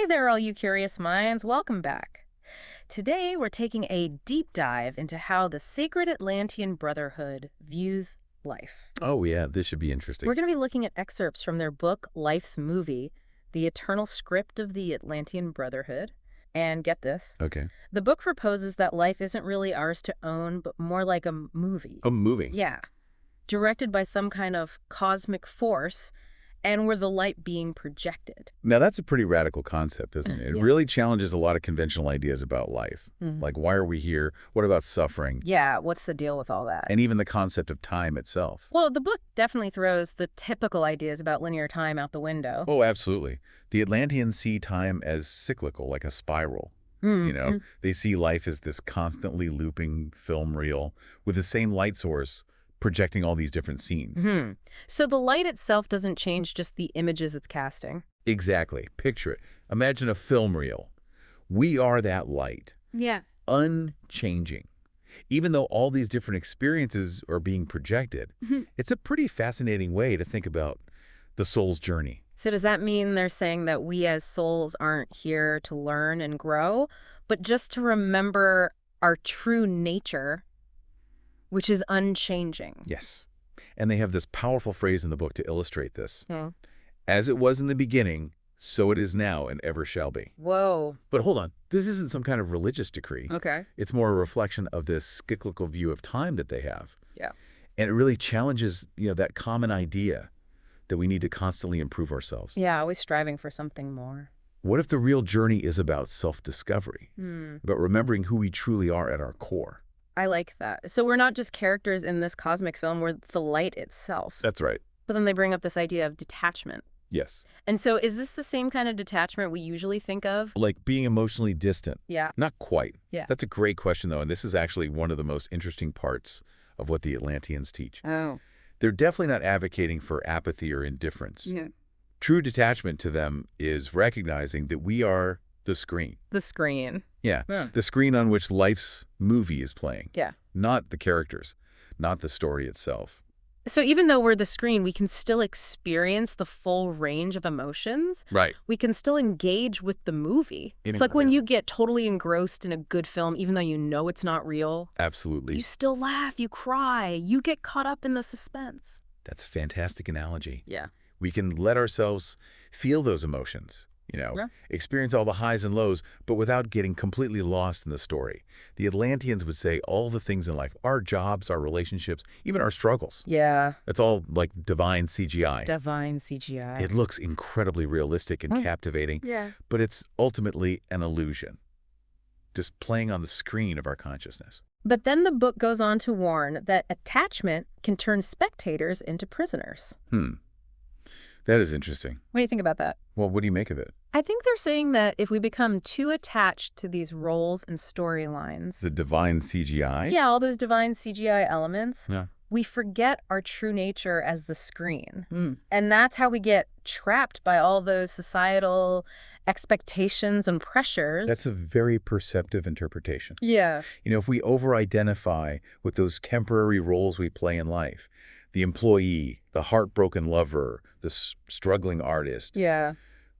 Hey there, all you curious minds. Welcome back. Today, we're taking a deep dive into how the Sacred Atlantean Brotherhood views life. Oh, yeah, this should be interesting. We're going to be looking at excerpts from their book, Life's Movie, The Eternal Script of the Atlantean Brotherhood. And get this, Okay. the book proposes that life isn't really ours to own, but more like a movie. A movie. Yeah. Directed by some kind of cosmic force, and we're the light being projected. Now, that's a pretty radical concept, isn't it? It Yeah. really challenges a lot of conventional ideas about life. Like, why are we here? What about suffering? Yeah, what's the deal with all that? And even the concept of time itself. Well, the book definitely throws the typical ideas about linear time out the window. Oh, absolutely. The Atlanteans see time as cyclical, like a spiral. They see life as this constantly looping film reel with the same light source projecting all these different scenes. So the light itself doesn't change, just the images it's casting. Exactly. Picture it. Imagine a film reel. We are that light. Yeah. Unchanging. Even though all these different experiences are being projected, it's a pretty fascinating way to think about the soul's journey. So does that mean they're saying that we as souls aren't here to learn and grow, but just to remember our true nature, which is unchanging? Yes. And they have this powerful phrase in the book to illustrate this. Hmm. As it was in the beginning, so it is now and ever shall be. Whoa. But hold on. This isn't some kind of religious decree. Okay. It's more a reflection of this cyclical view of time that they have. Yeah. And it really challenges, that common idea that we need to constantly improve ourselves. Yeah, always striving for something more. What if the real journey is about self-discovery, about remembering who we truly are at our core? I like that. So we're not just characters in this cosmic film, we're the light itself. That's right. But then they bring up this idea of detachment. Yes. And so is this the same kind of detachment we usually think of? Like being emotionally distant. Yeah. Not quite. Yeah. That's a great question, though, and this is actually one of the most interesting parts of what the Atlanteans teach. Oh. They're definitely not advocating for apathy or indifference. Yeah. True detachment to them is recognizing that we are the screen. The screen. Yeah, the screen on which life's movie is playing. Yeah. Not the characters, not the story itself. So even though we're the screen, we can still experience the full range of emotions. Right. We can still engage with the movie. It's like when you get totally engrossed in a good film, even though you know it's not real. Absolutely. You still laugh, you cry, you get caught up in the suspense. That's a fantastic analogy. Yeah. We can let ourselves feel those emotions, experience all the highs and lows, but without getting completely lost in the story. The Atlanteans would say all the things in life, our jobs, our relationships, even our struggles. Yeah. It's all like divine CGI. Divine CGI. It looks incredibly realistic and captivating, Yeah. but it's ultimately an illusion, just playing on the screen of our consciousness. But then the book goes on to warn that attachment can turn spectators into prisoners. That is interesting. What do you think about that? Well, what do you make of it? I think they're saying that if we become too attached to these roles and storylines, The divine CGI? yeah, all those divine CGI elements, Yeah. we forget our true nature as the screen. And that's how we get trapped by all those societal expectations and pressures. That's a very perceptive interpretation. Yeah. If we over-identify with those temporary roles we play in life, the employee, the heartbroken lover, the struggling artist, Yeah.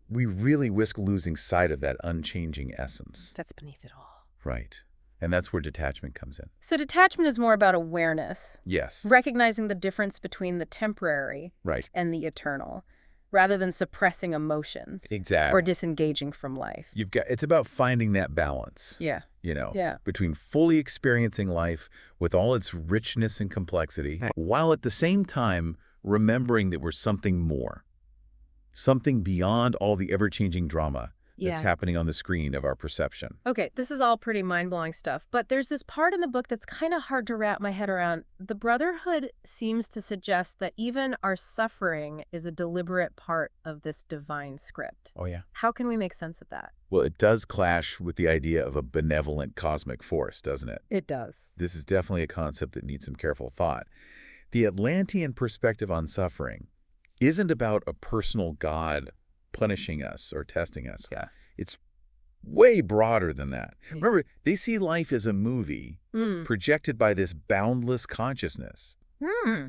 we really risk losing sight of that unchanging essence. That's beneath it all. Right. And that's where detachment comes in. So detachment is more about awareness, Yes. recognizing the difference between the temporary Right. and the eternal, rather than suppressing emotions Exactly. or disengaging from life. It's about finding that balance. Yeah. Yeah. Between fully experiencing life with all its richness and complexity, while at the same time remembering that we're something more, something beyond all the ever-changing drama that's happening on the screen of our perception. Okay, this is all pretty mind-blowing stuff, but there's this part in the book that's kind of hard to wrap my head around. The Brotherhood seems to suggest that even our suffering is a deliberate part of this divine script. Oh, yeah. How can we make sense of that? Well, it does clash with the idea of a benevolent cosmic force, doesn't it? It does. This is definitely a concept that needs some careful thought. The Atlantean perspective on suffering isn't about a personal God punishing us or testing us. Yeah. It's way broader than that. Remember, they see life as a movie projected by this boundless consciousness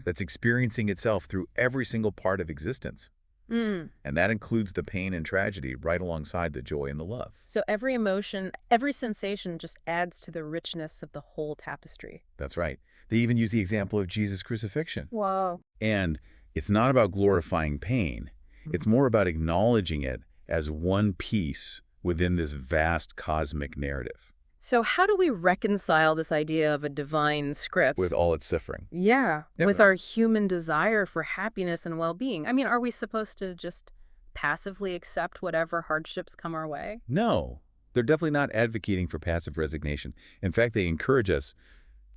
that's experiencing itself through every single part of existence. Mm. And that includes the pain and tragedy right alongside the joy and the love. So every emotion, every sensation just adds to the richness of the whole tapestry. That's right. They even use the example of Jesus' crucifixion. Wow. And it's not about glorifying pain. It's more about acknowledging it as one piece within this vast cosmic narrative. So how do we reconcile this idea of a divine script With all its suffering. yeah, Yep. with our human desire for happiness and well-being? I mean, are we supposed to just passively accept whatever hardships come our way? No, they're definitely not advocating for passive resignation. In fact, they encourage us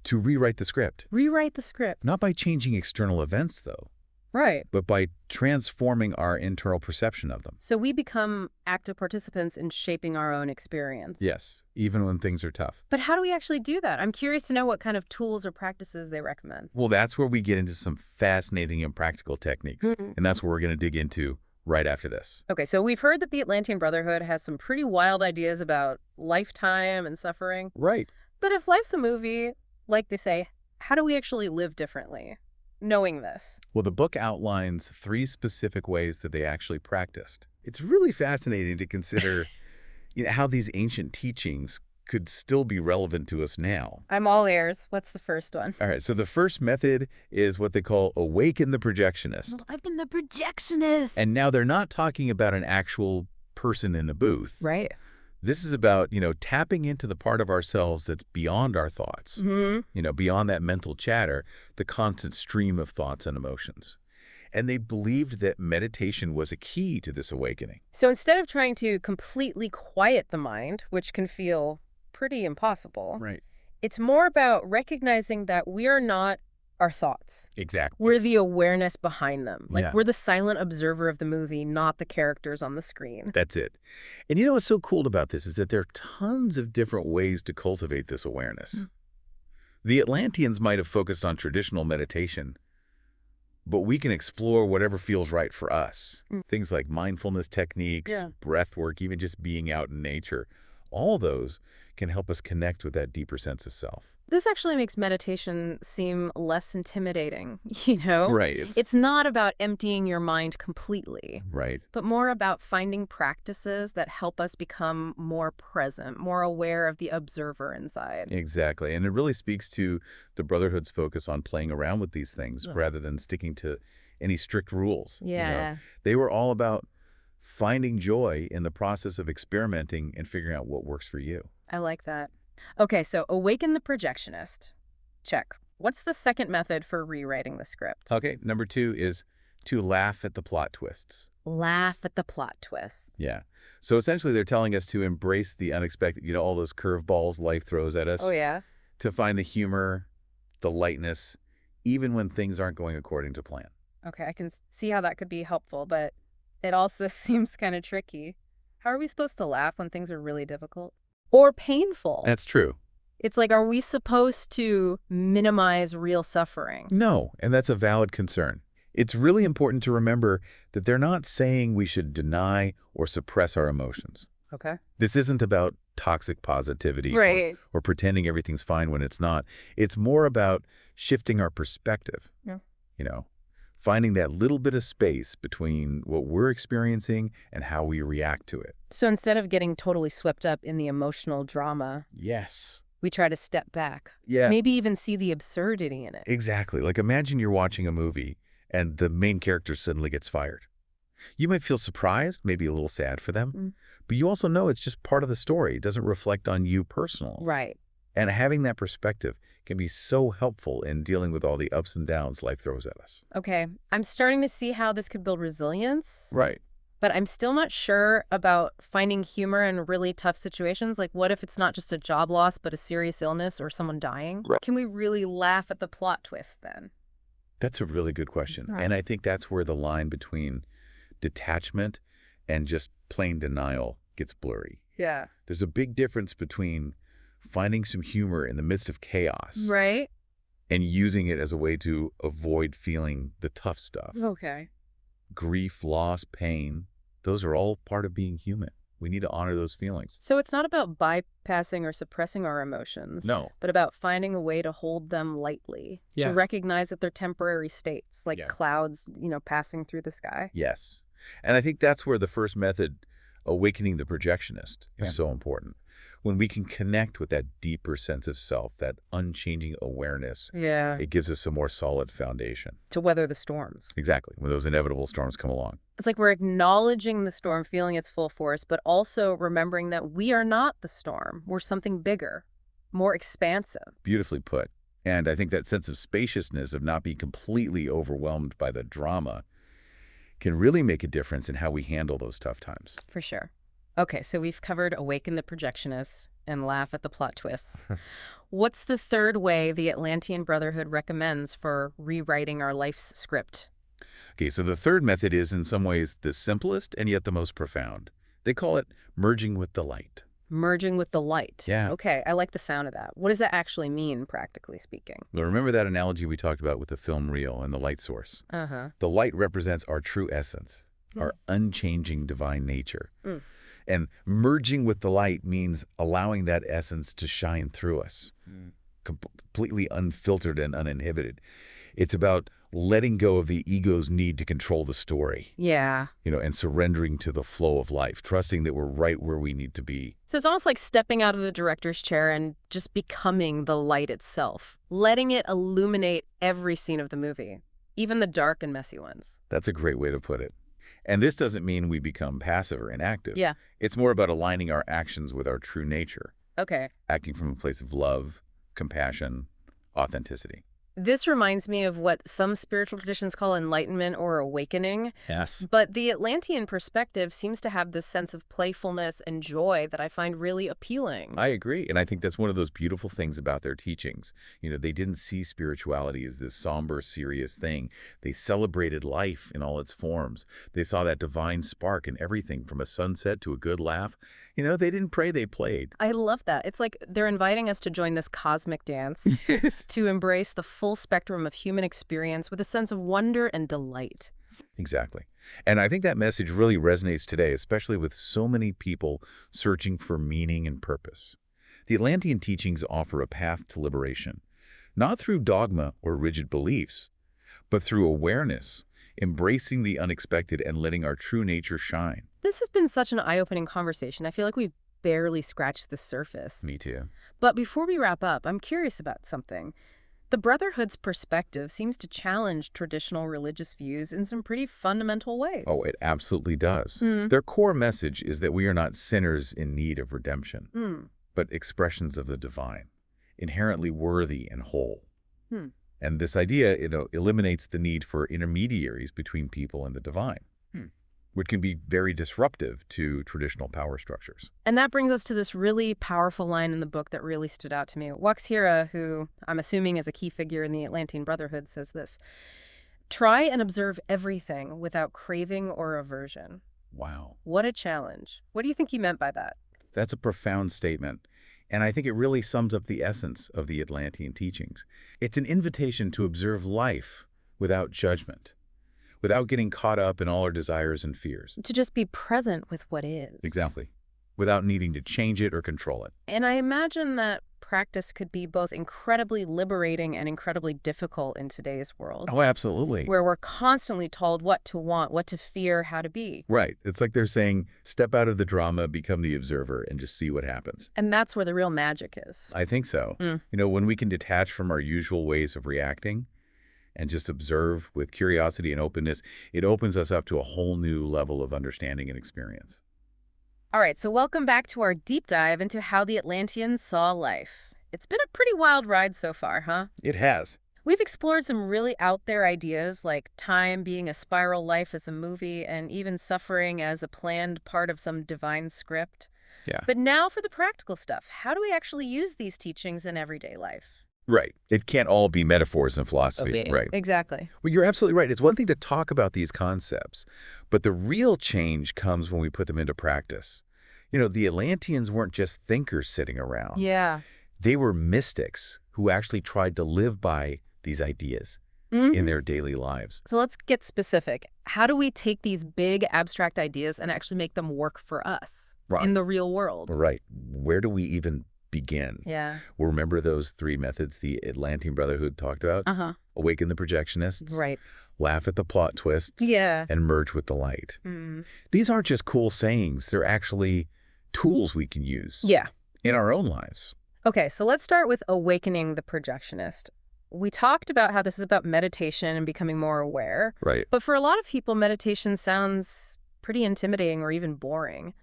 to rewrite the script. Rewrite the script. Not by changing external events, though, Right. but by transforming our internal perception of them. So we become active participants in shaping our own experience. Yes, even when things are tough. But how do we actually do that? I'm curious to know what kind of tools or practices they recommend. Well, that's where we get into some fascinating and practical techniques. Mhm. And that's what we're going to dig into right after this. Okay, so we've heard that the Atlantean Brotherhood has some pretty wild ideas about lifetime and suffering. Right. But if life's a movie, like they say, how do we actually live differently, knowing this? Well, the book outlines 3 specific ways that they actually practiced. It's really fascinating to consider how these ancient teachings could still be relevant to us now. I'm all ears. What's the first one? All right, so the first method is what they call awaken the projectionist. Well, I've been the projectionist. And now they're not talking about an actual person in a booth. Right. This is about, tapping into the part of ourselves that's beyond our thoughts, Mm-hmm. beyond that mental chatter, the constant stream of thoughts and emotions. And they believed that meditation was a key to this awakening. So instead of trying to completely quiet the mind, which can feel pretty impossible, Right. it's more about recognizing that we are not our thoughts. Exactly. We're the awareness behind them. Like, Yeah. we're the silent observer of the movie, not the characters on the screen. That's it. And what's so cool about this is that there are tons of different ways to cultivate this awareness. The Atlanteans might have focused on traditional meditation, but we can explore whatever feels right for us. Things like mindfulness techniques, breath work, even just being out in nature. All those can help us connect with that deeper sense of self. This actually makes meditation seem less intimidating, you know? Right. It's not about emptying your mind completely, Right. but more about finding practices that help us become more present, more aware of the observer inside. Exactly. And it really speaks to the Brotherhood's focus on playing around with these things rather than sticking to any strict rules. Yeah. They were all about finding joy in the process of experimenting and figuring out what works for you. I like that. Okay, so awaken the projectionist. Check. What's the second method for rewriting the script? Okay, number 2 is to laugh at the plot twists. Laugh at the plot twists. Yeah. So essentially they're telling us to embrace the unexpected, all those curveballs life throws at us. Oh, yeah? To find the humor, the lightness, even when things aren't going according to plan. Okay, I can see how that could be helpful, but it also seems kind of tricky. How are we supposed to laugh when things are really difficult? Or painful? That's true. It's like, are we supposed to minimize real suffering? No, and that's a valid concern. It's really important to remember that they're not saying we should deny or suppress our emotions. Okay. This isn't about toxic positivity Right. or pretending everything's fine when it's not. It's more about shifting our perspective. Yeah. Finding that little bit of space between what we're experiencing and how we react to it. So instead of getting totally swept up in the emotional drama, Yes. we try to step back. Yeah. Maybe even see the absurdity in it. Exactly. Like imagine you're watching a movie and the main character suddenly gets fired. You might feel surprised, maybe a little sad for them, but you also know it's just part of the story. It doesn't reflect on you personally. Right. And having that perspective can be so helpful in dealing with all the ups and downs life throws at us. Okay. I'm starting to see how this could build resilience, Right. but I'm still not sure about finding humor in really tough situations. Like, what if it's not just a job loss, but a serious illness or someone dying? Right. Can we really laugh at the plot twist then? That's a really good question. Right. And I think that's where the line between detachment and just plain denial gets blurry. Yeah. There's a big difference between finding some humor in the midst of chaos Right? and using it as a way to avoid feeling the tough stuff. Okay. Grief, loss, pain, those are all part of being human. We need to honor those feelings. So it's not about bypassing or suppressing our emotions, No. but about finding a way to hold them lightly, Yeah. to recognize that they're temporary states, like Yeah. clouds, passing through the sky. Yes. And I think that's where the first method, awakening the projectionist, is so important. When we can connect with that deeper sense of self, that unchanging awareness, Yeah. it gives us a more solid foundation. To weather the storms. Exactly, when those inevitable storms come along. It's like we're acknowledging the storm, feeling its full force, but also remembering that we are not the storm. We're something bigger, more expansive. Beautifully put. And I think that sense of spaciousness, of not being completely overwhelmed by the drama, can really make a difference in how we handle those tough times. For sure. Okay, so we've covered awaken the projectionists and laugh at the plot twists. What's the third way the Atlantean Brotherhood recommends for rewriting our life's script? Okay, so the third method is in some ways the simplest and yet the most profound. They call it merging with the light. Merging with the light. Yeah. Okay, I like the sound of that. What does that actually mean, practically speaking? Well, remember that analogy we talked about with the film reel and the light source? Uh-huh. The light represents our true essence, our unchanging divine nature. Mm. And merging with the light means allowing that essence to shine through us, completely unfiltered and uninhibited. It's about letting go of the ego's need to control the story, Yeah. and surrendering to the flow of life, trusting that we're right where we need to be. So it's almost like stepping out of the director's chair and just becoming the light itself, letting it illuminate every scene of the movie, even the dark and messy ones. That's a great way to put it. And this doesn't mean we become passive or inactive. Yeah. It's more about aligning our actions with our true nature, Okay. acting from a place of love, compassion, authenticity. This reminds me of what some spiritual traditions call enlightenment or awakening. Yes. But the Atlantean perspective seems to have this sense of playfulness and joy that I find really appealing. I agree. And I think that's one of those beautiful things about their teachings. They didn't see spirituality as this somber, serious thing. They celebrated life in all its forms. They saw that divine spark in everything from a sunset to a good laugh. They didn't pray, they played. I love that. It's like they're inviting us to join this cosmic dance, Yes. to embrace the full spectrum of human experience with a sense of wonder and delight. Exactly. And I think that message really resonates today, especially with so many people searching for meaning and purpose. The Atlantean teachings offer a path to liberation, not through dogma or rigid beliefs, but through awareness, embracing the unexpected and letting our true nature shine. This has been such an eye-opening conversation. I feel like we've barely scratched the surface. Me too. But before we wrap up, I'm curious about something. The Brotherhood's perspective seems to challenge traditional religious views in some pretty fundamental ways. Oh, it absolutely does. Their core message is that we are not sinners in need of redemption, but expressions of the divine, inherently worthy and whole. And this idea, eliminates the need for intermediaries between people and the divine, which can be very disruptive to traditional power structures. And that brings us to this really powerful line in the book that really stood out to me. Waxhira, who I'm assuming is a key figure in the Atlantean Brotherhood, says this: "Try and observe everything without craving or aversion." Wow. What a challenge. What do you think he meant by that? That's a profound statement. And I think it really sums up the essence of the Atlantean teachings. It's an invitation to observe life without judgment, without getting caught up in all our desires and fears. To just be present with what is. Exactly. Without needing to change it or control it. And I imagine that practice could be both incredibly liberating and incredibly difficult in today's world, Oh, absolutely. where we're constantly told what to want, what to fear, how to be. Right. It's like they're saying, step out of the drama, become the observer, and just see what happens. And that's where the real magic is. I think so. When we can detach from our usual ways of reacting and just observe with curiosity and openness, it opens us up to a whole new level of understanding and experience. All right, so welcome back to our deep dive into how the Atlanteans saw life. It's been a pretty wild ride so far, huh? It has. We've explored some really out there ideas like time being a spiral, life as a movie, and even suffering as a planned part of some divine script. Yeah. But now for the practical stuff. How do we actually use these teachings in everyday life? Right. It can't all be metaphors and philosophy. Okay. Right. Exactly. Well, you're absolutely right. It's one thing to talk about these concepts, but the real change comes when we put them into practice. The Atlanteans weren't just thinkers sitting around. Yeah. They were mystics who actually tried to live by these ideas in their daily lives. So let's get specific. How do we take these big abstract ideas and actually make them work for us in the real world? Right. Where do we even begin. Yeah. Well, remember those three methods the Atlantean Brotherhood talked about? Uh-huh. Awaken the projectionists, Right. laugh at the plot twists, Yeah. and merge with the light. Mm. These aren't just cool sayings. They're actually tools we can use Yeah. in our own lives. Okay, so let's start with awakening the projectionist. We talked about how this is about meditation and becoming more aware, Right. but for a lot of people, meditation sounds pretty intimidating or even boring.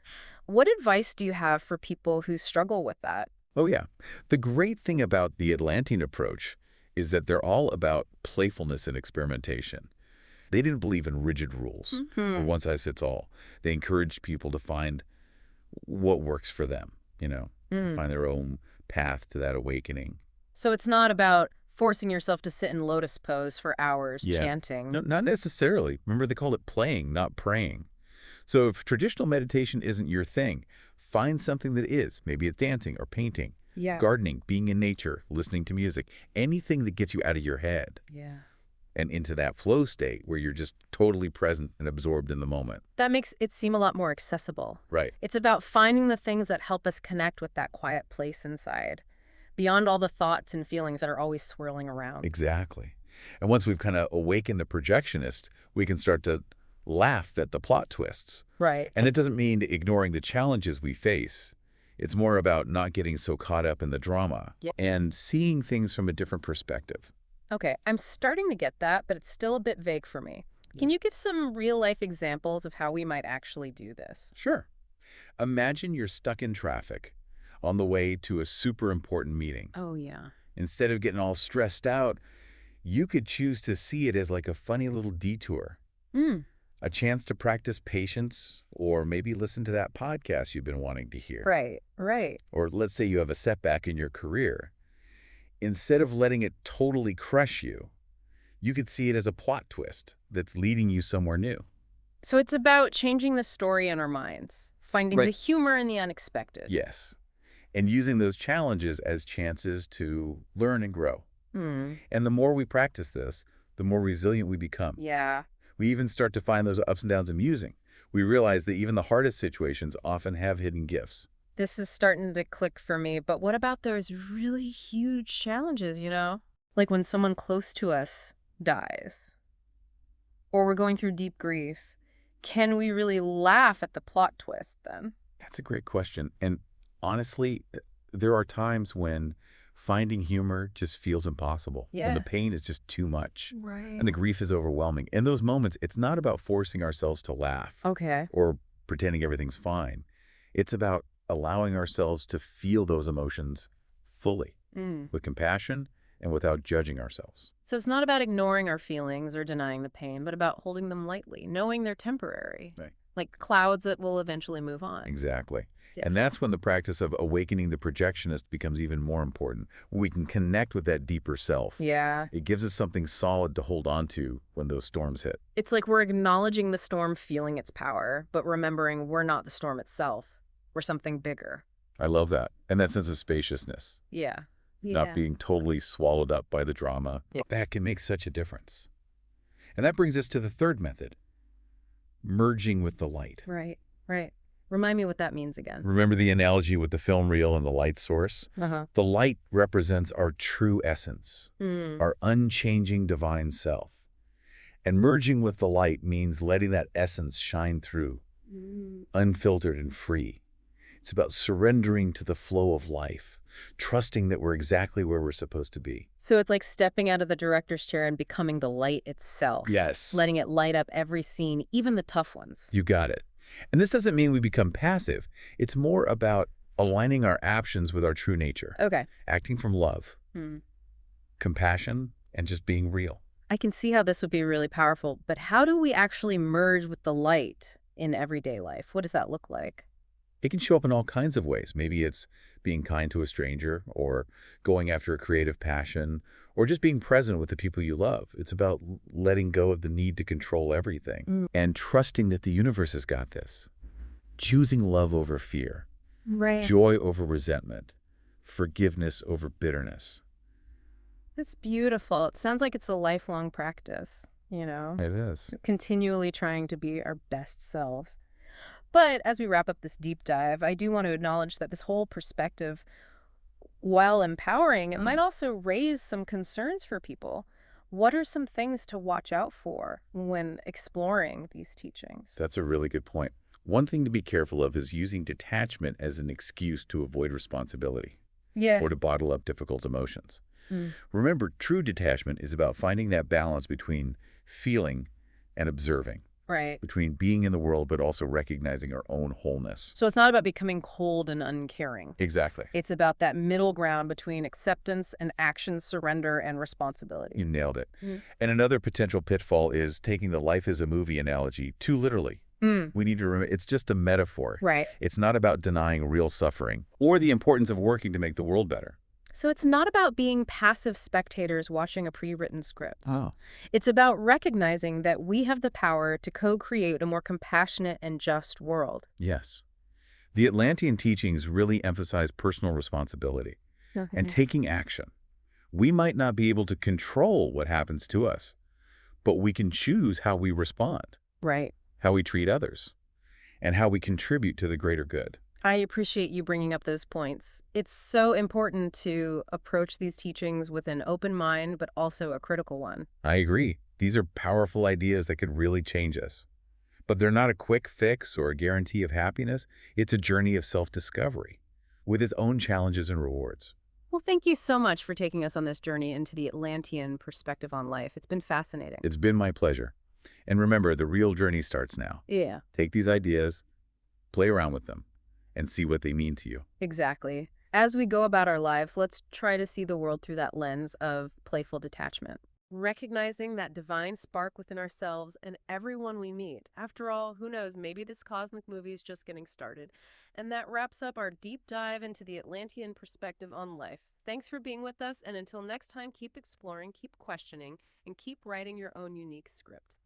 What advice do you have for people who struggle with that? Oh, yeah. The great thing about the Atlantean approach is that they're all about playfulness and experimentation. They didn't believe in rigid rules or Hmm. one size fits all. They encouraged people to find what works for them, to Mm. find their own path to that awakening. So it's not about forcing yourself to sit in lotus pose for hours Yeah. chanting. No, not necessarily. Remember, they called it playing, not praying. So if traditional meditation isn't your thing, find something that is. Maybe it's dancing or painting, Yeah. gardening, being in nature, listening to music, anything that gets you out of your head Yeah. and into that flow state where you're just totally present and absorbed in the moment. That makes it seem a lot more accessible. Right. It's about finding the things that help us connect with that quiet place inside, beyond all the thoughts and feelings that are always swirling around. Exactly. And once we've kind of awakened the projectionist, we can start to laugh at the plot twists. Right. And it doesn't mean ignoring the challenges we face. It's more about not getting so caught up in the drama Yeah. and seeing things from a different perspective. Okay, I'm starting to get that, but it's still a bit vague for me. Can you give some real-life examples of how we might actually do this? Sure. Imagine you're stuck in traffic on the way to a super important meeting. Oh, yeah. Instead of getting all stressed out, you could choose to see it as like a funny little detour, Mm. a chance to practice patience, or maybe listen to that podcast you've been wanting to hear. Right, right. Or let's say you have a setback in your career. Instead of letting it totally crush you, you could see it as a plot twist that's leading you somewhere new. So it's about changing the story in our minds, finding the Right. humor in the unexpected. Yes. And using those challenges as chances to learn and grow. Hmm. And the more we practice this, the more resilient we become. Yeah. We even start to find those ups and downs amusing. We realize that even the hardest situations often have hidden gifts. This is starting to click for me, but what about those really huge challenges, Like when someone close to us dies, or we're going through deep grief. Can we really laugh at the plot twist then? That's a great question. And honestly, there are times when finding humor just feels impossible. When the Yeah. pain is just too much Right. and the grief is overwhelming. In those moments, it's not about forcing ourselves to laugh Okay. or pretending everything's fine. It's about allowing ourselves to feel those emotions fully Mm. with compassion and without judging ourselves. So it's not about ignoring our feelings or denying the pain, but about holding them lightly, knowing they're temporary. Right. Like clouds that will eventually move on. Exactly. Yeah. And that's when the practice of awakening the projectionist becomes even more important. When we can connect with that deeper self. Yeah. It gives us something solid to hold on to when those storms hit. It's like we're acknowledging the storm, feeling its power, but remembering we're not the storm itself. We're something bigger. I love that. And that sense of spaciousness, Yeah. not being totally swallowed up by the drama, Yeah. that can make such a difference. And that brings us to the third method, merging with the light. Right, right. Remind me what that means again. Remember the analogy with the film reel and the light source? Uh-huh. The light represents our true essence, Mm. our unchanging divine self. And merging with the light means letting that essence shine through, unfiltered and free. It's about surrendering to the flow of life, trusting that we're exactly where we're supposed to be. So it's like stepping out of the director's chair and becoming the light itself. Yes. Letting it light up every scene, even the tough ones. You got it. And this doesn't mean we become passive. It's more about aligning our actions with our true nature, Okay. acting from love, Hmm. compassion, and just being real. I can see how this would be really powerful, but how do we actually merge with the light in everyday life? What does that look like? It can show up in all kinds of ways. Maybe it's being kind to a stranger, or going after a creative passion, or just being present with the people you love. It's about letting go of the need to control everything and trusting that the universe has got this. Choosing love over fear, Right. joy over resentment, forgiveness over bitterness. That's beautiful. It sounds like it's a lifelong practice, It is. continually trying to be our best selves. But as we wrap up this deep dive, I do want to acknowledge that this whole perspective While empowering, it might also raise some concerns for people. What are some things to watch out for when exploring these teachings? That's a really good point. One thing to be careful of is using detachment as an excuse to avoid responsibility Yeah. or to bottle up difficult emotions. Mm. Remember, true detachment is about finding that balance between feeling and observing, Right. between being in the world but also recognizing our own wholeness. So it's not about becoming cold and uncaring. Exactly. It's about that middle ground between acceptance and action, surrender, and You responsibility. nailed it. Mm. And another potential pitfall is taking the life is a movie analogy too literally. Mm. We need to remember it's just a metaphor. Right. It's not about denying real suffering or the importance of working to make the world better. So it's not about being passive spectators watching a pre-written script. Oh. It's about recognizing that we have the power to co-create a more compassionate and just world. Yes. The Atlantean teachings really emphasize personal responsibility and Okay. taking action. We might not be able to control what happens to us, but we can choose how we respond, Right. how we treat others, and how we contribute to the greater good. I appreciate you bringing up those points. It's so important to approach these teachings with an open mind, but also a critical one. I agree. These are powerful ideas that could really change us. But they're not a quick fix or a guarantee of happiness. It's a journey of self-discovery with its own challenges and rewards. Well, thank you so much for taking us on this journey into the Atlantean perspective on life. It's been fascinating. It's been my pleasure. And remember, the real journey starts now. Yeah, Take these ideas, play around with them, and see what they mean to you. exactly. As we go about our lives, let's try to see the world through that lens of playful detachment. Recognizing that divine spark within ourselves and everyone we meet. After all, who knows, maybe this cosmic movie is just getting started. And that wraps up our deep dive into the Atlantean perspective on life. Thanks for being with us, and until next time, keep exploring, keep questioning, and keep writing your own unique script.